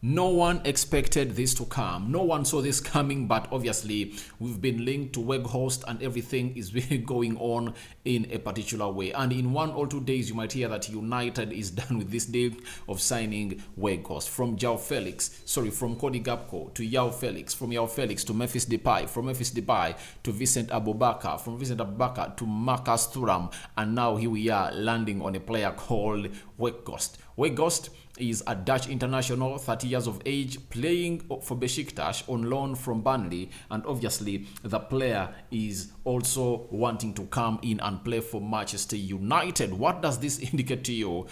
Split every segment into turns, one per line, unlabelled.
No one expected this to come. No one saw this coming, but obviously we've been linked to Weghorst and everything is really going on in a particular way. And in 1 or 2 days, you might hear that United is done with this deal of signing Weghorst. From from Cody Gakpo to João Felix, from João Felix to Memphis Depay, from Memphis Depay to Vincent Abubakar, from Vincent Abubakar to Marcus Thuram, and now here we are landing on a player called Weghorst. Weghorst is a Dutch international, 30 years of age, playing for Besiktas on loan from Burnley, and obviously the player is also wanting to come in and play for Manchester United. What does this indicate to you?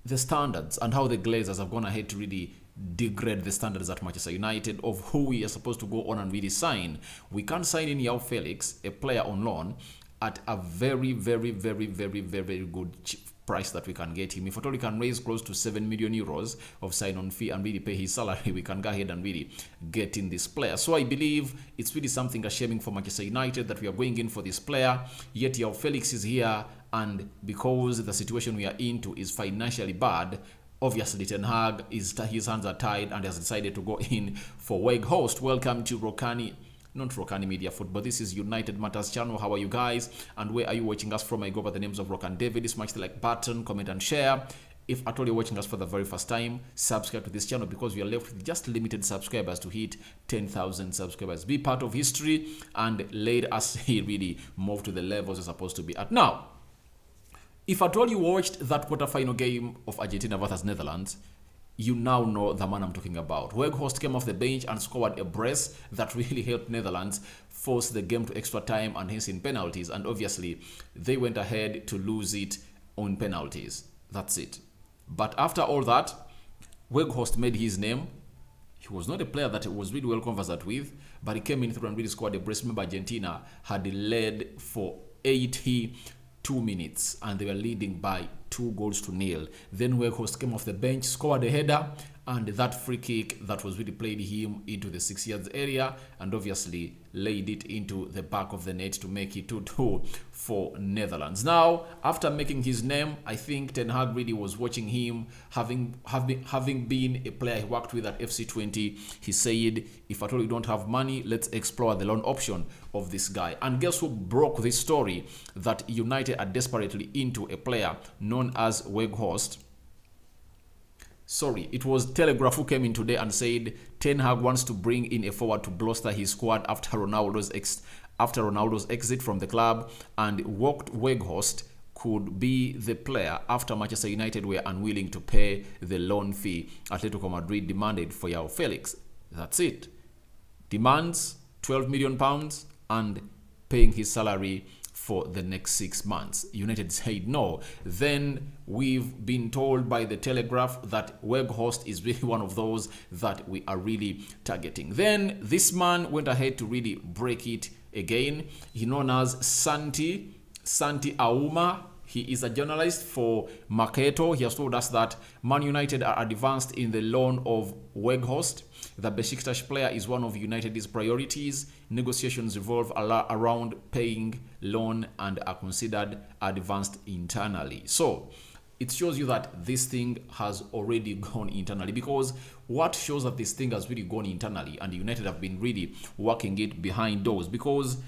The standards and how the Glazers have gone ahead to really degrade the standards at Manchester United of who we are supposed to go on and really sign. We can't sign in João Felix, a player on loan, at a very good price that we can get him. If at all we can raise close to 7 million euros of sign-on fee and really pay his salary, we can go ahead and really get in this player. So I believe it's really something shaming for Manchester United that we are going in for this player, yet João Felix is here, and because the situation we are into is financially bad, obviously Ten Hag, his hands are tied and has decided to go in for Weghorst. Welcome to not Rokani Media Football. This is United Matters channel. How are you guys? And where are you watching us from? I go by the names of Rock and David. Smash the like button, comment and share. If at all you're watching us for the very first time, subscribe to this channel because we are left with just limited subscribers to hit 10,000 subscribers. Be part of history and let us really move to the levels we're supposed to be at. Now, if at all you watched that quarterfinal game of Argentina versus Netherlands, you now know the man I'm talking about. Weghorst came off the bench and scored a brace that really helped Netherlands force the game to extra time and hence in penalties. And obviously, they went ahead to lose it on penalties. That's it. But after all that, Weghorst made his name. He was not a player that was really well conversant with, but he came in through and really scored a brace. Remember, Argentina had led for 82 minutes and they were leading by 2-0. Then Weghorst came off the bench, scored a header, and that free kick that was really played him into the 6 yards area and obviously laid it into the back of the net to make it 2-2 for Netherlands. Now, after making his name, I think Ten Hag really was watching him, having been a player he worked with at FC20. He said, if at all you don't have money, let's explore the loan option of this guy. And guess who broke this story that United are desperately into a player known as Weghorst? It was Telegraph who came in today and said Ten Hag wants to bring in a forward to bolster his squad after Ronaldo's exit from the club, and Wout Weghorst could be the player after Manchester United were unwilling to pay the loan fee Atletico Madrid demanded for João Felix. That's it. Demands £12 million and paying his salary for the next 6 months. United said no. Then we've been told by the Telegraph that Weghorst is really one of those that we are really targeting. Then this man went ahead to really break it again. He's known as Santi Auma. He is a journalist for Mercato. He has told us that Man United are advanced in the loan of Weghorst. The Besiktas player is one of United's priorities. Negotiations revolve around paying loan and are considered advanced internally. So it shows you that this thing has already gone internally, because what shows that this thing has really gone internally and United have been really working it behind doors, because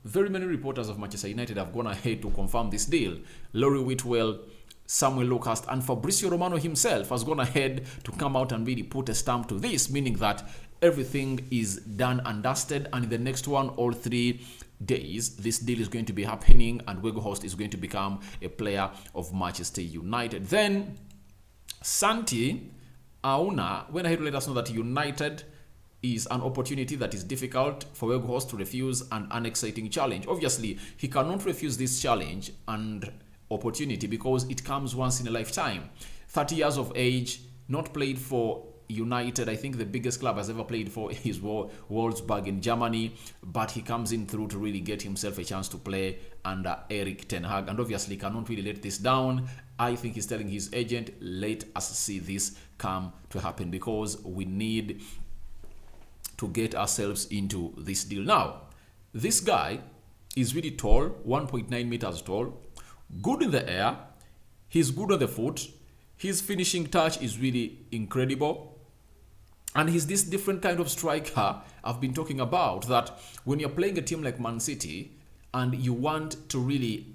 very many reporters of Manchester United have gone ahead to confirm this deal. Laurie Whitwell, Samuel Lucas, and Fabrizio Romano himself has gone ahead to come out and really put a stamp to this, meaning that everything is done and dusted, and in the next 1 or 3 days, this deal is going to be happening and Weghorst is going to become a player of Manchester United. Then Santi Auna went ahead to let us know that United is an opportunity that is difficult for Weghorst to refuse, an unexciting challenge. Obviously, he cannot refuse this challenge and opportunity because it comes once in a lifetime. 30 years of age, not played for United. I think the biggest club has ever played for is Wolfsburg in Germany, but he comes in through to really get himself a chance to play under Erik Ten Hag, and obviously cannot really let this down. I think he's telling his agent, let us see this come to happen because we need to get ourselves into this deal. Now, this guy is really tall, 1.9 meters tall, good in the air, he's good on the foot, his finishing touch is really incredible. And he's this different kind of striker I've been talking about, that when you're playing a team like Man City and you want to really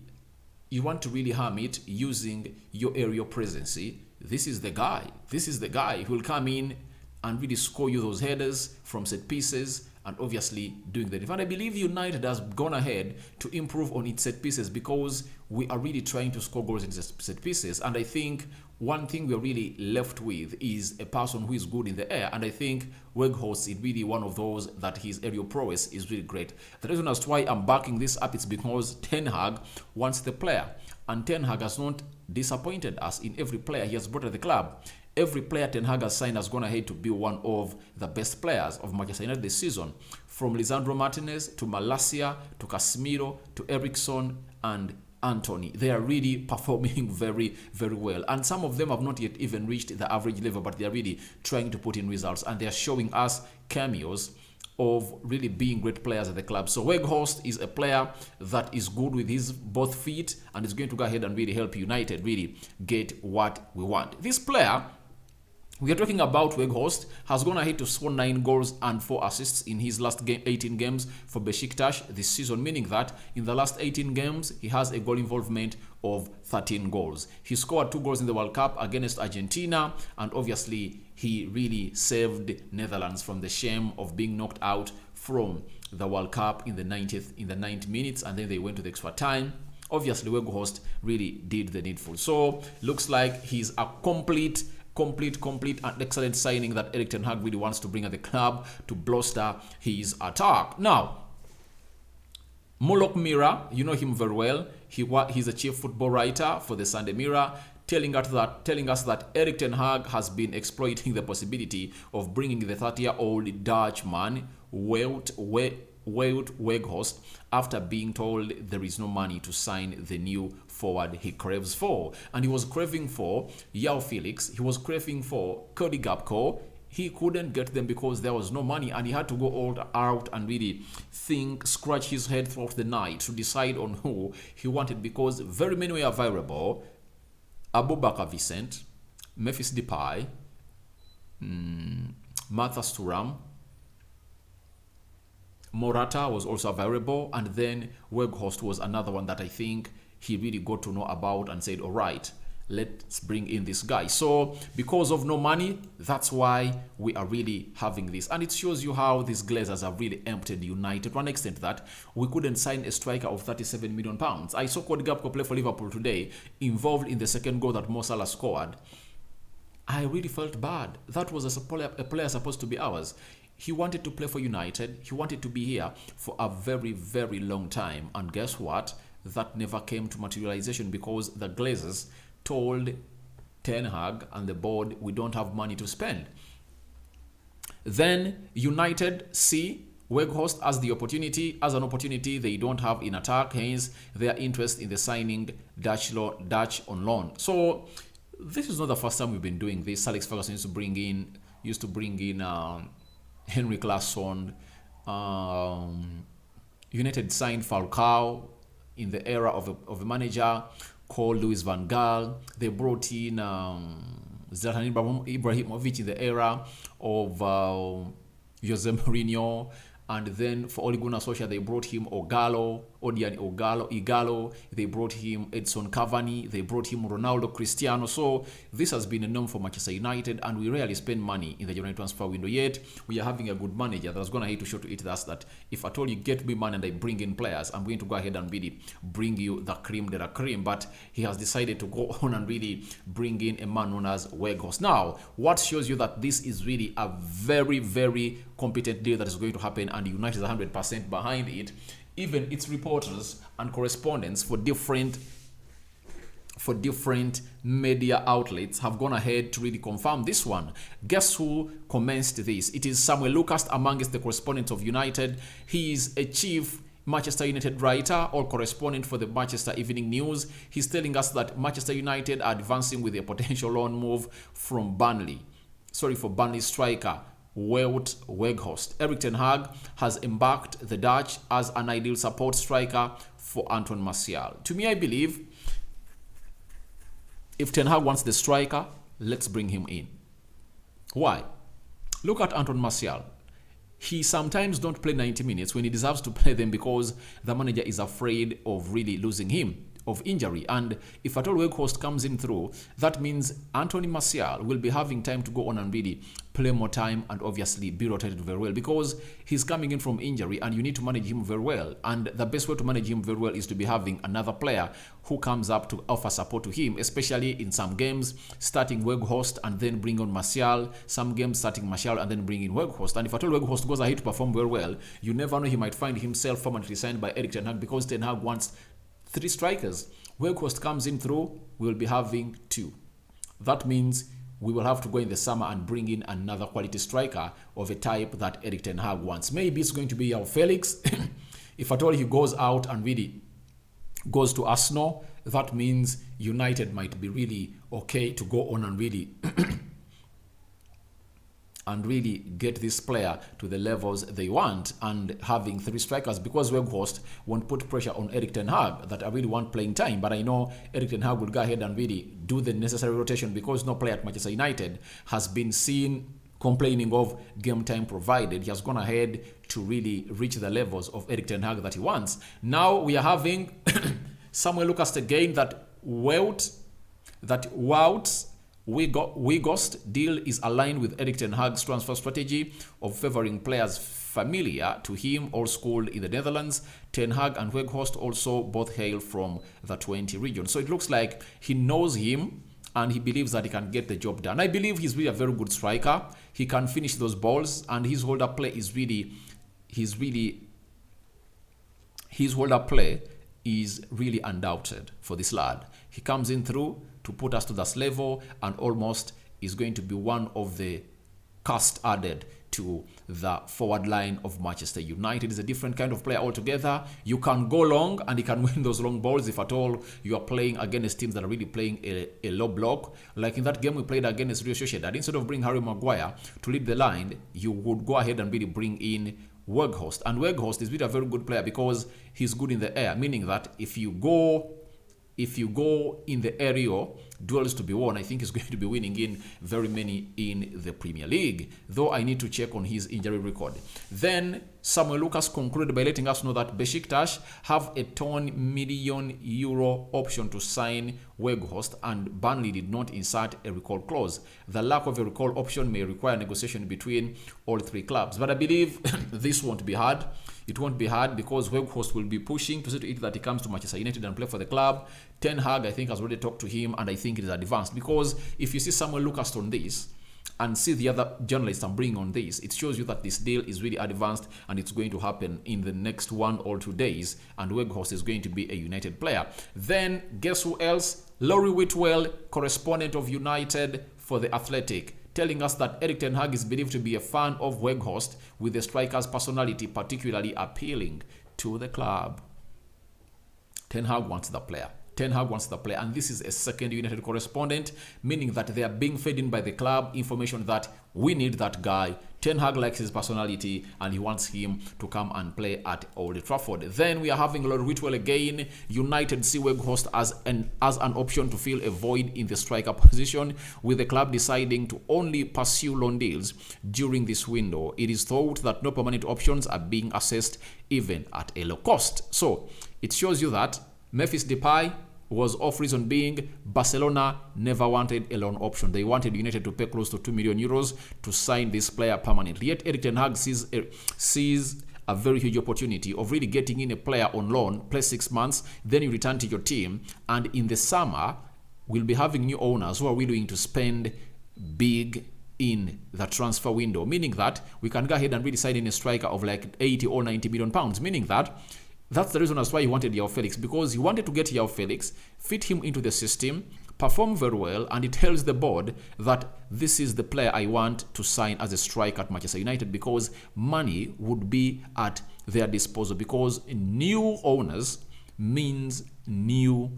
harm it using your aerial presence, this is the guy. This is the guy who will come in and really score you those headers from set pieces and obviously doing the defense. And I believe United has gone ahead to improve on its set pieces because we are really trying to score goals in set pieces. And I think one thing we're really left with is a person who is good in the air. And I think Weghorst is really one of those that his aerial prowess is really great. The reason as to why I'm backing this up is because Ten Hag wants the player. And Ten Hag has not disappointed us in every player he has brought to the club. Every player Ten Hag has signed has gone ahead to be one of the best players of Manchester United this season. From Lisandro Martinez to Malacia to Casemiro to Eriksson and Anthony. They are really performing very, very well. And some of them have not yet even reached the average level, but they are really trying to put in results. And they are showing us cameos of really being great players at the club. So Weghorst is a player that is good with his both feet and is going to go ahead and really help United really get what we want. This player we are talking about, Weghorst, has gone ahead to score 9 goals and 4 assists in his last 18 games for Besiktas this season, meaning that in the last 18 games, he has a goal involvement of 13 goals. He scored 2 goals in the World Cup against Argentina, and obviously he really saved Netherlands from the shame of being knocked out from the World Cup in the 90th minutes, and then they went to the extra time. Obviously, Weghorst really did the needful. So, looks like he's a complete and excellent signing that Erik Ten Hag really wants to bring at the club to bolster his attack. Now, Molok Mira, you know him very well. He's a chief football writer for the Sunday Mirror, telling us that Erik Ten Hag has been exploiting the possibility of bringing the 30-year-old Dutchman Wout Weghorst after being told there is no money to sign the new forward he craves for. And he was craving for João Felix, he was craving for Cody Gakpo. He couldn't get them because there was no money, and he had to go all out and really scratch his head throughout the night to decide on who he wanted, because very many were available. Abubakar Vicente, Memphis Depay, Martha Thuram, Morata was also available, and then Weghorst was another one that I think he really got to know about and said, all right, let's bring in this guy. So because of no money, that's why we are really having this. And it shows you how these Glazers have really emptied United to an extent that we couldn't sign a striker of £37 million. I saw Cody Gakpo play for Liverpool today, involved in the second goal that Mo Salah scored. I really felt bad. That was a player supposed to be ours. He wanted to play for United. He wanted to be here for a very, very long time. And guess what? That never came to materialization because the Glazers told Ten Hag and the board, we don't have money to spend. Then United see Weghorst as an opportunity they don't have in attack, hence their interest in the signing Dutch on loan. So this is not the first time we've been doing this. Alex Ferguson used to bring in Henry Claesson. United signed Falcao in the era of a manager called Louis van Gaal. They brought in Zlatan Ibrahimovic in the era of Jose Mourinho. And then for Ole Gunnar Solskjaer, they brought him Igalo. They brought him Edson Cavani. They brought him Ronaldo Cristiano. So this has been a norm for Manchester United, and we rarely spend money in the January transfer window. Yet we are having a good manager that's going to hate to show to it us that if at all you get me money and I bring in players, I'm going to go ahead and really bring you the cream de la cream. But he has decided to go on and really bring in a man known as Weghorst. Now, what shows you that this is really a very, very competent deal that is going to happen, and United is 100% behind it. Even its reporters and correspondents for different media outlets have gone ahead to really confirm this one. Guess who commenced this? It is Samuel Lucas amongst the correspondents of United. He is a chief Manchester United writer or correspondent for the Manchester Evening News. He's telling us that Manchester United are advancing with a potential loan move for Burnley striker Wout Weghorst. Erik Ten Hag has embarked the Dutch as an ideal support striker for Anton Martial. To me, I believe if Ten Hag wants the striker, let's bring him in. Why? Look at Anton Martial. He sometimes don't play 90 minutes when he deserves to play them because the manager is afraid of really losing him, of injury. And if at all Weghorst comes in through, that means Anthony Martial will be having time to go on and really play more time and obviously be rotated very well because he's coming in from injury and you need to manage him very well. And the best way to manage him very well is to be having another player who comes up to offer support to him, especially in some games, starting Weghorst and then bring on Martial, some games starting Martial and then bring in Weghorst. And if at all Weghorst goes ahead to perform very well, you never know, he might find himself permanently signed by Erik Ten Hag because Ten Hag wants 3 strikers. Weghorst comes in through, we will be having 2. That means we will have to go in the summer and bring in another quality striker of a type that Erik Ten Hag wants. Maybe it's going to be our Felix. If at all he goes out and really goes to Arsenal, that means United might be really okay to go on and really and really get this player to the levels they want, and having 3 strikers, because Weghorst won't put pressure on Erik Ten Hag that I really want playing time. But I know Erik Ten Hag will go ahead and really do the necessary rotation because no player at Manchester United has been seen complaining of game time provided. He has gone ahead to really reach the levels of Erik Ten Hag that he wants. Now we are having Samuel Lucas again that Wout Weghorst deal is aligned with Erik Ten Hag's transfer strategy of favoring players familiar to him, all schooled in the Netherlands. Ten Hag and Weghorst also both hail from the 20 region. So it looks like he knows him and he believes that he can get the job done. I believe he's really a very good striker. He can finish those balls and his hold-up play is really undoubted for this lad. He comes in through to put us to this level and almost is going to be one of the cast added to the forward line of Manchester United. Is a different kind of player altogether. You can go long and he can win those long balls if at all you are playing against teams that are really playing a low block. Like in that game we played against Real Sociedad, instead of bringing Harry Maguire to lead the line, you would go ahead and really bring in Weghorst. And Weghorst is really a very good player because he's good in the air, meaning that if you go in the aerial duels to be won, I think he's going to be winning in very many in the Premier League, though I need to check on his injury record. Then Samuel Lucas concluded by letting us know that Besiktas have a €10 million option to sign Weghorst, and Burnley did not insert a recall clause. The lack of a recall option may require negotiation between all 3 clubs, but I believe this won't be hard. It won't be hard because Weghorst will be pushing to see to it that he comes to Manchester United and play for the club. Ten Hag, I think, has already talked to him, and I think it is advanced because if you see Samuel Lucas on this and see the other journalists I'm bringing on this, it shows you that this deal is really advanced and it's going to happen in the next 1 or 2 days, and Weghorst is going to be a United player. Then guess who else? Laurie Whitwell, correspondent of United for The Athletic, telling us that Erik Ten Hag is believed to be a fan of Weghorst, with the striker's personality particularly appealing to the club. Ten Hag wants the player. Ten Hag wants the player, and this is a second United correspondent, meaning that they are being fed in by the club information that we need that guy. Ten Hag likes his personality and he wants him to come and play at Old Trafford. Then we are having Lord Whitwell again. United see Weghorst as an option to fill a void in the striker position, with the club deciding to only pursue loan deals during this window. It is thought that no permanent options are being assessed even at a low cost. So it shows you that Memphis Depay was off, reason being Barcelona never wanted a loan option. They wanted United to pay close to €2 million to sign this player permanently. Yet Erik Ten Hag sees a very huge opportunity of really getting in a player on loan, play 6 months, then you return to your team, and in the summer we'll be having new owners who are willing to spend big in the transfer window, meaning that we can go ahead and really sign in a striker of like 80 or 90 million pounds, meaning that that's the reason as why he wanted João Felix, because he wanted to get João Felix, fit him into the system, perform very well, and he tells the board that this is the player I want to sign as a striker at Manchester United, because money would be at their disposal, because new owners means new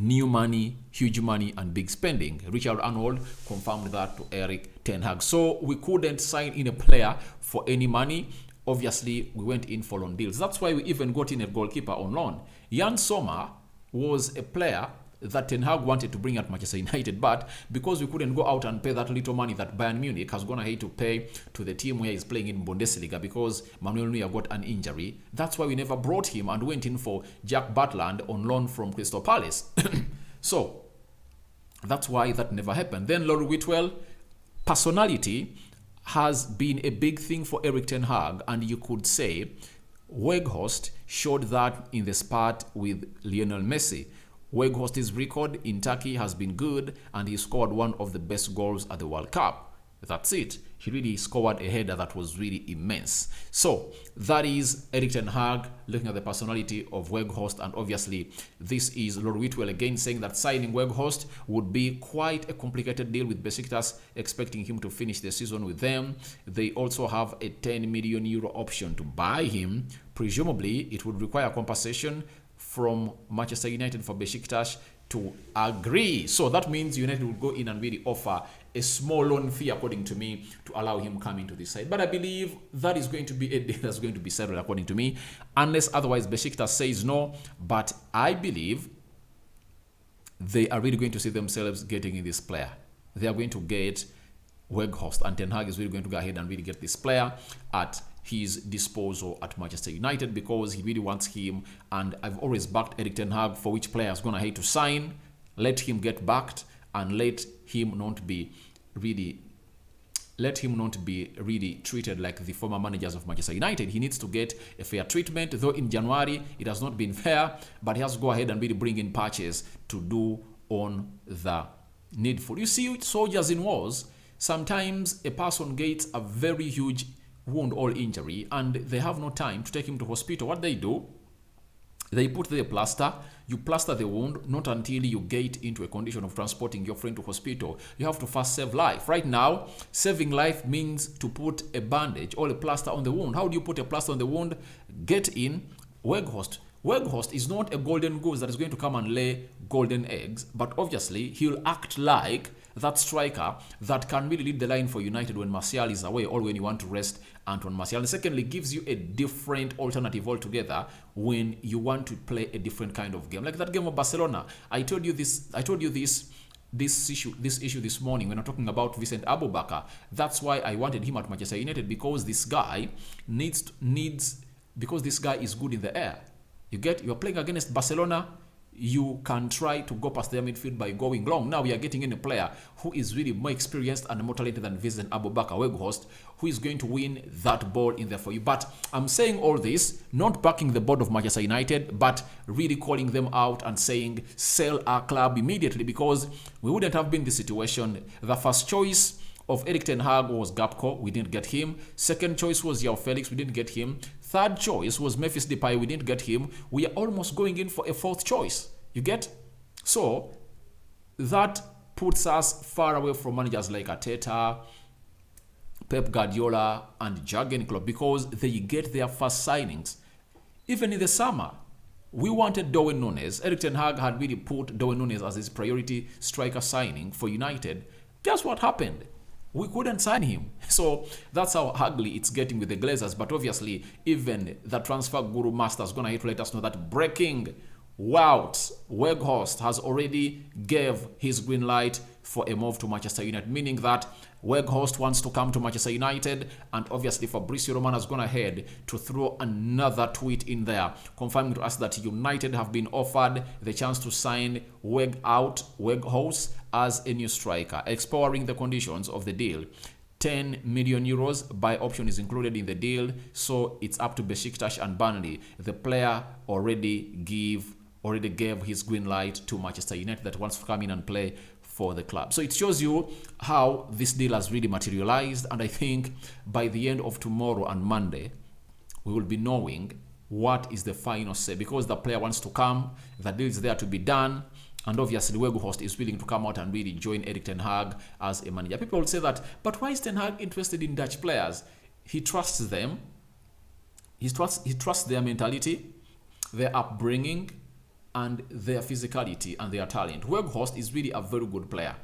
money, huge money, and big spending. Richard Arnold confirmed that to Erik Ten Hag. So we couldn't sign in a player for any money. Obviously, we went in for loan deals. That's why we even got in a goalkeeper on loan. Jan Sommer was a player that Ten Hag wanted to bring at Manchester United, but because we couldn't go out and pay that little money that Bayern Munich has gone ahead to pay to the team where he's playing in Bundesliga because Manuel Neuer got an injury, that's why we never brought him and went in for Jack Butland on loan from Crystal Palace. So that's why that never happened. Then Lord Whitwell, personality has been a big thing for Erik Ten Hag, and you could say Weghorst showed that in the spat with Lionel Messi. Weghorst's record in Turkey has been good, and he scored one of the best goals at the World Cup. That's it. He really scored a header that was really immense. So that is Erik Ten Hag looking at the personality of Weghorst, and obviously this is Lord Whitwell again saying that signing Weghorst would be quite a complicated deal with Besiktas, expecting him to finish the season with them. They also have a 10 million euro option to buy him. Presumably it would require compensation from Manchester United for Besiktas to agree. So that means United will go in and really offer a small loan fee, according to me, to allow him come into this side. But I believe that is going to be a deal that's going to be settled, according to me, unless otherwise Besiktas says no. But I believe they are really going to see themselves getting in this player. They are going to get Weghorst, and Ten Hag is really going to go ahead and really get this player at his disposal at Manchester United because he really wants him. And I've always backed Erik Ten Hag for which player is going to hate to sign. Let him get backed and let him not be really treated like the former managers of Manchester United. He needs to get a fair treatment, though in January it has not been fair, but he has to go ahead and really bring in patches to do on the needful. You see, soldiers in wars, sometimes a person gets a very huge wound or injury and they have no time to take him to hospital. What they do, they put the plaster, you plaster the wound, not until you get into a condition of transporting your friend to hospital. You have to first save life. Right now, saving life means to put a bandage or a plaster on the wound. How do you put a plaster on the wound? Get in Weghorst. Weghorst is not a golden goose that is going to come and lay golden eggs, but obviously he'll act like that striker that can really lead the line for United when Martial is away or when you want to rest Antoine Martial. And secondly, gives you a different alternative altogether when you want to play a different kind of game. Like that game of Barcelona. I told you this issue this morning when I'm talking about Vincent Abubakar. That's why I wanted him at Manchester United, because this guy because this guy is good in the air. You're playing against Barcelona, you can try to go past their midfield by going long. Now we are getting in a player who is really more experienced and more talented than Vincent Abubakar Weghorst, who is going to win that ball in there for you. But I'm saying all this, not backing the board of Manchester United, but really calling them out and saying, sell our club immediately, because we wouldn't have been in this situation. The first choice of Erik Ten Hag was Gapco, we didn't get him. Second choice was João Felix, we didn't get him. Third choice was Memphis Depay, we didn't get him. We are almost going in for a fourth choice. You get? So that puts us far away from managers like Arteta, Pep Guardiola, and Jurgen Klopp, because they get their first signings. Even in the summer, we wanted Darwin Núñez. Erik Ten Hag had really put Darwin Núñez as his priority striker signing for United. Guess what happened? We couldn't sign him. So that's how ugly it's getting with the Glazers. But obviously, even the transfer guru master is going to let us know that breaking Wout Weghorst has already gave his green light for a move to Manchester United, meaning that Weghorst wants to come to Manchester United, and obviously Fabrizio Romano has gone ahead to throw another tweet in there, confirming to us that United have been offered the chance to sign Weghorst as a new striker, exploring the conditions of the deal. 10 million euros buy option is included in the deal, so it's up to Besiktas and Burnley. The player already gave his green light to Manchester United that wants to come in and play for the club. So it shows you how this deal has really materialized, and I think by the end of tomorrow and Monday, we will be knowing what is the final say, because the player wants to come, the deal is there to be done, and obviously Weghorst is willing to come out and really join Erik Ten Hag as a manager. People will say that, but why is Ten Hag interested in Dutch players? He trusts them. He trusts their mentality, their upbringing, and their physicality and their talent. Weghorst is really a very good player.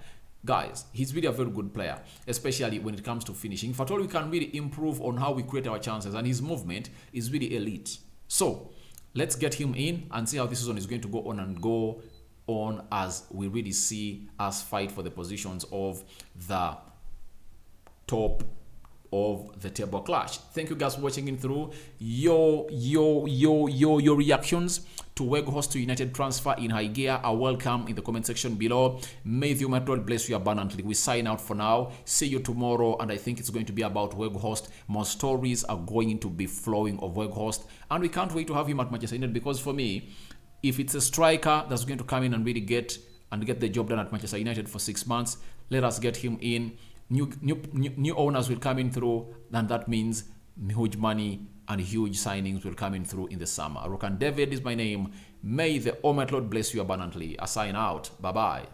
Guys, he's really a very good player, especially when it comes to finishing. In fact, all we can really improve on how we create our chances, and his movement is really elite. So let's get him in and see how this season is going to go on and go on as we really see us fight for the positions of the top of the table clash. Thank you guys for watching in through. Your reactions to Weghorst to United transfer in high gear are welcome in the comment section below. May the Almighty God bless you abundantly. We sign out for now. See you tomorrow, and I think it's going to be about Weghorst. More stories are going to be flowing of Weghorst, and we can't wait to have him at Manchester United, because for me, if it's a striker that's going to come in and really get the job done at Manchester United for 6 months, let us get him in. New owners will come in through, and that means huge money and huge signings will come in through in the summer. Rokan David is my name. May the Almighty Lord bless you abundantly. I sign out. Bye-bye.